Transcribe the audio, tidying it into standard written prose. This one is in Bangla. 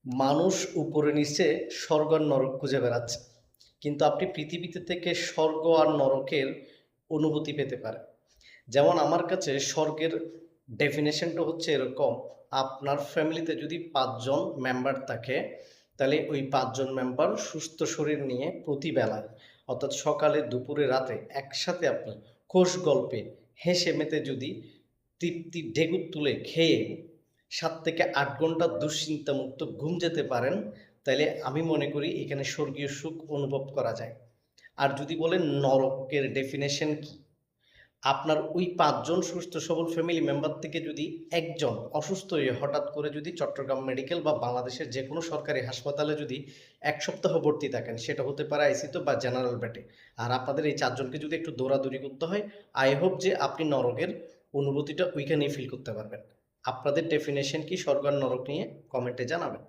মানুষ উপরে নিচে স্বর্গ আর নরক খুঁজে বেড়াচ্ছে, কিন্তু আপনি পৃথিবীতে থেকে স্বর্গ আর নরকের অনুভূতি পেতে পারেন। যেমন আমার কাছে স্বর্গের ডেফিনেশনটা হচ্ছে এরকম: আপনার ফ্যামিলিতে যদি ৫ জন মেম্বার থাকে, তাহলে ওই ৫ জন মেম্বার সুস্থ শরীর নিয়ে প্রতি বেলায়, অর্থাৎ সকালে দুপুরে রাতে একসাথে আপনি খোশ গল্পে হেসে মেতে যদি তৃপ্তির ঢেকুর তুলে খেয়ে ৭ থেকে ৮ ঘন্টা দুশ্চিন্তামুক্ত ঘুম যেতে পারেন, তাইলে আমি মনে করি এখানে স্বর্গীয় সুখ অনুভব করা যায়। আর যদি বলেন নরকের ডেফিনেশন কি, আপনার ওই ৫ জন সুস্থ সবল ফ্যামিলি মেম্বার থেকে যদি একজন অসুস্থ হয়ে হঠাৎ করে যদি চট্টগ্রাম মেডিকেল বা বাংলাদেশের যে কোনো সরকারি হাসপাতালে যদি ১ সপ্তাহ ভর্তি থাকেন, সেটা হতে পারে আইসিইউতে বা জেনারেল বেডে, আর আপনাদের এই ৪ জনকে যদি একটু দৌড়াদৌড়ি করতে হয়, আই হোপ যে আপনি নরকের অনুভূতিটা ওইখানেই ফিল করতে পারবেন। আপনাদের ডেফিনেশন কি স্বর্গ আর নরক নিয়ে কমেন্টে জানাবেন।